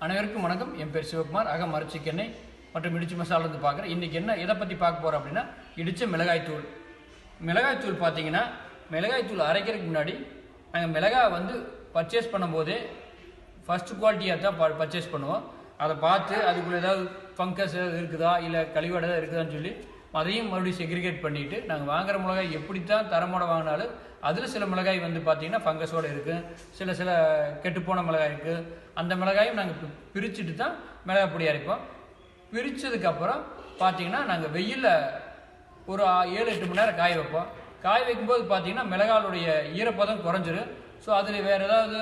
அனைவருக்கும் வணக்கம். என் பேர் சிவகுமார். மரச்சிக்கு எண்ணெய் மற்றும் இடிச்சு மசாலா வந்து பார்க்குறேன். இன்றைக்கி என்ன எதை பற்றி பார்க்க போகிறோம் அப்படின்னா, இடித்த மிளகாய்த்தூள். மிளகாய்த்தூள் பார்த்தீங்கன்னா, மிளகாய்த்தூள் அரைக்கிறதுக்கு முன்னாடி நாங்கள் மிளகாய் வந்து பர்ச்சேஸ் பண்ணும்போதே ஃபஸ்ட்டு குவாலிட்டியாக தான் பர்ச்சேஸ் பண்ணுவோம். அதை பார்த்து அதுக்குள்ளே ஏதாவது ஃபங்கஸ் ஏதாவது இருக்குதா இல்லை கழிவாடு ஏதாவது இருக்குதான்னு சொல்லி அதையும் மறுபடியும் செக்ரிகேட் பண்ணிவிட்டு, நாங்கள் வாங்குகிற மிளகாய் எப்படித்தான் தரமோட வாங்கினாலும் அதில் சில மிளகாய் வந்து பார்த்திங்கன்னா ஃபங்கஸோடு இருக்குது, சில கெட்டுப்போன மிளகாய் இருக்குது. அந்த மிளகாயும் நாங்கள் பிரிச்சுட்டு தான் மிளகாய் பொடி அரைப்போம். பிரித்ததுக்கப்புறம் பார்த்திங்கன்னா நாங்கள் வெயிலில் ஒரு 7-8 மணி நேரம் காய வைப்போம். காய வைக்கும்போது பார்த்திங்கன்னா மிளகாயுடைய ஈரப்பதம் குறைஞ்சிரும். ஸோ அதில் வேறு ஏதாவது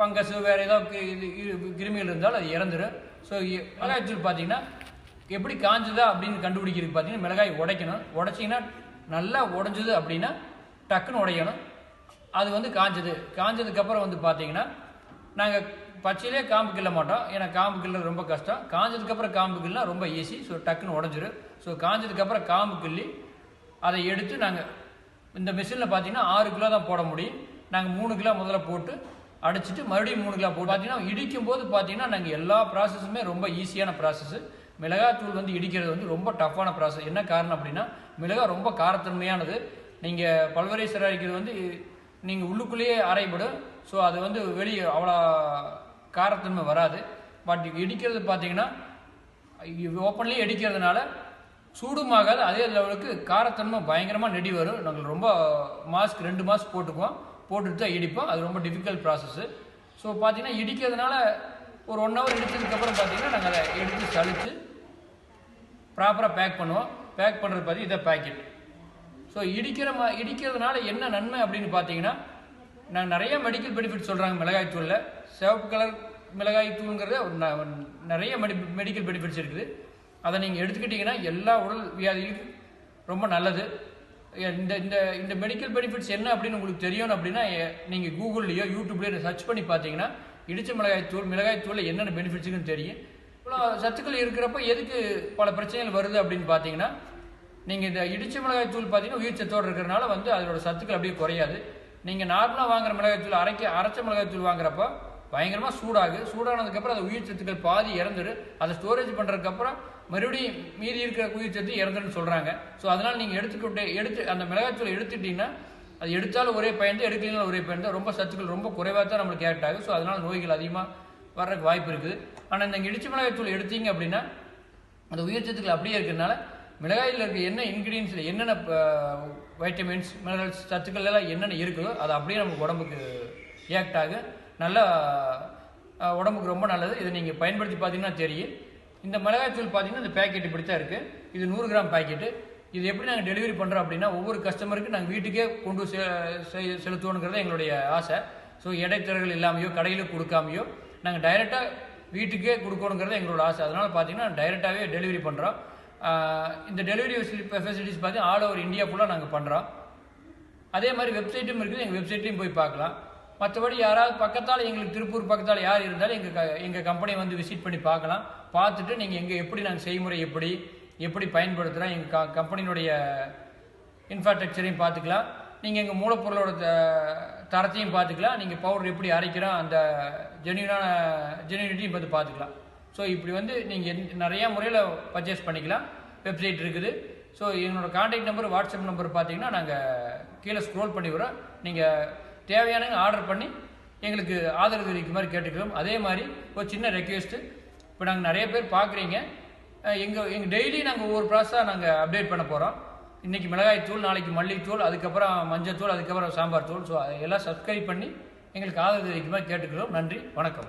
ஃபங்கஸு வேறு ஏதாவது கிருமிகள் இருந்தாலும் அது இறந்துடும். ஸோ மிளகாய்த்தூள் பார்த்திங்கன்னா எப்படி காஞ்சுதா அப்படின்னு கண்டுபிடிக்கிறதுக்கு பார்த்திங்கன்னா மிளகாய் உடைக்கணும். உடைச்சிங்கன்னா நல்லா உடஞ்சுது அப்படின்னா டக்குன்னு உடையணும். அது வந்து காஞ்சதுக்கப்புறம் வந்து பார்த்திங்கன்னா நாங்கள் பச்சையிலே காம்பு கிள்ள மாட்டோம். ஏன்னா காம்பு கிள்ள ரொம்ப கஷ்டம். காஞ்சதுக்கப்புறம் காம்பு கிள்ளா ரொம்ப ஈஸி. ஸோ டக்குன்னு உடஞ்சிரும். ஸோ காஞ்சதுக்கப்புறம் காம்பு கிள்ளி அதை எடுத்து நாங்கள் இந்த மிஷினில் பார்த்திங்கன்னா 6 கிலோ தான் போட முடியும். நாங்கள் 3 கிலோ முதல்ல போட்டு அடிச்சுட்டு மறுபடியும் 3 கிலோ போட்டு பார்த்திங்கன்னா இடிக்கும் போது பார்த்திங்கன்னா நாங்கள் எல்லா ப்ராசஸுமே ரொம்ப ஈஸியான ப்ராசஸ்ஸு. மிளகாத்தூள் வந்து இடிக்கிறது வந்து ரொம்ப டஃப்பான ப்ராசஸ். என்ன காரணம் அப்படின்னா, மிளகாய் ரொம்ப காரத்தன்மையானது. நீங்கள் பல்வரைசர் அரைக்கிறது வந்து நீங்கள் உள்ளுக்குள்ளேயே அரைப்படும். ஸோ அது வந்து வெளியே அவ்வளோ காரத்தன்மை வராது. பட் இடிக்கிறது பார்த்தீங்கன்னா ஓப்பன்லேயே இடிக்கிறதுனால சூடுமாகாது, அதே லெவலுக்கு காரத்தன்மை பயங்கரமாக நெடி வரும். நாங்கள் ரொம்ப 2 மாஸ்க் போட்டுக்குவோம். போட்டுட்டு தான் இடிப்போம். அது ரொம்ப டிஃபிகல்ட் ப்ராசஸ்ஸு. ஸோ பார்த்தீங்கன்னா இடிக்கிறதுனால ஒரு 1 ஹவர் இடித்ததுக்கப்புறம் பார்த்தீங்கன்னா நாங்கள் அதை எடுத்து சளிச்சு ப்ராப்பராக பேக் பண்ணுவோம். பேக் பண்ணுறது பார்த்தீங்கன்னா இதை பேக்கெட். ஸோ இடிக்கிறதுனால என்ன நன்மை அப்படின்னு பார்த்தீங்கன்னா, நான் நிறைய மெடிக்கல் பெனிஃபிட் சொல்கிறாங்க மிளகாய்த்தூளில். சிவப்பு கலர் மிளகாய்த்தூளுங்கிறது நிறைய மெடிக்கல் பெனிஃபிட்ஸ் இருக்குது. அதை நீங்கள் எடுத்துக்கிட்டிங்கன்னா எல்லா உடல் வியாதிகளுக்கும் ரொம்ப நல்லது. இந்த இந்த இந்த மெடிக்கல் பெனிஃபிட்ஸ் என்ன அப்படின்னு உங்களுக்கு தெரியணும் அப்படின்னா, நீங்கள் கூகுள்லேயோ யூடியூப்லேயோ சர்ச் பண்ணி பார்த்தீங்கன்னா இடித்த மிளகாய்த்தூளில் என்னென்ன பெனிஃபிட்ஸுக்குன்னு தெரியும். இவ்வளோ சத்துக்கள் இருக்கிறப்ப எதுக்கு பல பிரச்சனைகள் வருது அப்படின்னு பார்த்தீங்கன்னா, நீங்கள் இந்த இடித்த மிளகாய்த்தூள் பார்த்தீங்கன்னா உயிர் சத்தோடு இருக்கிறனால வந்து அதோட சத்துக்கள் அப்படியே குறையாது. நீங்கள் நார்மலாக வாங்குகிற மிளகாய்த்தூள் அரைச்ச மிளகாய்த்தூள் வாங்குறப்போ பயங்கரமாக சூடானதுக்கப்புறம் அது உயிர் சத்துக்கள் பாதி இறந்துடும். அதை ஸ்டோரேஜ் பண்ணுறதுக்கப்புறம் மறுபடியும் மீதி இருக்கிற உயிர் சத்து இறந்துன்னு சொல்கிறாங்க. ஸோ அதனால் நீங்கள் எடுத்து அந்த மிளகாய்த்தூளை எடுத்துட்டிங்கன்னா, அது எடுத்தாலும் ஒரே பயன், எடுக்கலனாலும் ஒரே பயன் தான். ரொம்ப சத்துக்கள் ரொம்ப குறைவாக தான் நம்மளுக்கு ஆக்ட் ஆகும். ஸோ அதனால் நோய்கள் அதிகமாக வர்றதுக்கு வாய்ப்பு இருக்குது. ஆனால் இந்த இடித்த மிளகாய்த்தூள் எடுத்தீங்க அப்படின்னா அந்த உயிர் சத்துக்கள் அப்படியே இருக்கிறதுனால மிளகாயில் இருக்க என்ன இன்க்ரீடியன்ஸில் என்னென்ன வைட்டமின்ஸ் மினரல்ஸ் சத்துக்கள் எல்லாம் என்னென்ன இருக்குதோ அது அப்படியே நமக்கு உடம்புக்கு ஆக்ட் ஆகும். நல்லா உடம்புக்கு ரொம்ப நல்லது. இதை நீங்கள் பயன்படுத்தி பார்த்தீங்கன்னா தெரியும். இந்த மிளகாய்த்தூள் பார்த்தீங்கன்னா இந்த பேக்கெட் இப்படி தான் இருக்குது. இது 100 கிராம் பேக்கெட்டு. இது எப்படி நாங்கள் டெலிவரி பண்ணுறோம் அப்படின்னா, ஒவ்வொரு கஸ்டமருக்கு நாங்கள் வீட்டுக்கே கொண்டு செலுத்துவோங்கிறது எங்களுடைய ஆசை. ஸோ இடைத்தரகர்கள் இல்லாமையோ கடையில் கொடுக்காமையோ நாங்கள் டைரெக்டாக வீட்டுக்கே கொடுக்கணுங்கிறது எங்களோட ஆசை. அதனால் பார்த்தீங்கன்னா டைரெக்டாகவே டெலிவரி பண்ணுறோம். இந்த டெலிவரி ஃபெசிலிட்டிஸ் பார்த்தீங்கன்னா ஆல் ஓவர் இந்தியா ஃபுல்லாக நாங்கள் பண்ணுறோம். அதே மாதிரி வெப்சைட்டும் இருக்குது. எங்கள் வெப்சைட்லையும் போய் பார்க்கலாம். மற்றபடி யாராவது பக்கத்தால் எங்களுக்கு திருப்பூர் பக்கத்தால் யார் இருந்தாலும் எங்கள் கம்பெனியை வந்து விசிட் பண்ணி பார்க்கலாம். பார்த்துட்டு நீங்கள் எப்படி நாங்கள் செய்முறை எப்படி பயன்படுத்துகிறோம், எங்கள் கம்பெனியினுடைய இன்ஃப்ராஸ்ட்ரக்சரையும் பார்த்துக்கலாம். நீங்கள் எங்கள் மூலப்பொருளோட தரத்தையும் பார்த்துக்கலாம். நீங்கள் பவுடர் எப்படி அரைக்கிறோம் அந்த ஜென்யூனிட்டியும் பார்த்துக்கலாம். ஸோ இப்படி வந்து நீங்கள் நிறையா முறையில் பர்ச்சேஸ் பண்ணிக்கலாம். வெப்சைட் இருக்குது. ஸோ என்னோடய கான்டாக்ட் நம்பர், வாட்ஸ்அப் நம்பர் பார்த்தீங்கன்னா நாங்கள் கீழே ஸ்க்ரோல் பண்ணி வரோம். நீங்கள் தேவையான ஆர்டர் பண்ணி எங்களுக்கு ஆதரவு தெரிவிக்கும் மாதிரி கேட்டுக்கிறோம். அதே மாதிரி ஒரு சின்ன ரெக்வெஸ்ட்டு, இப்போ நாங்கள் நிறைய பேர் பார்க்குறீங்க. எங்கள் டெய்லி நாங்கள் ஒவ்வொரு ப்ராசஸாக நாங்கள் அப்டேட் பண்ண போகிறோம். இன்றைக்கி மிளகாய்த்தூள், நாளைக்கு மல்லித்தூள், அதுக்கப்புறம் மஞ்சத்தூள், அதுக்கப்புறம் சாம்பார் தூள். ஸோ எல்லாம் சப்ஸ்கிரைப் பண்ணி எங்களுக்கு ஆதரவு தெரிவிக்கும் மாதிரி கேட்டுக்கிறோம். நன்றி, வணக்கம்.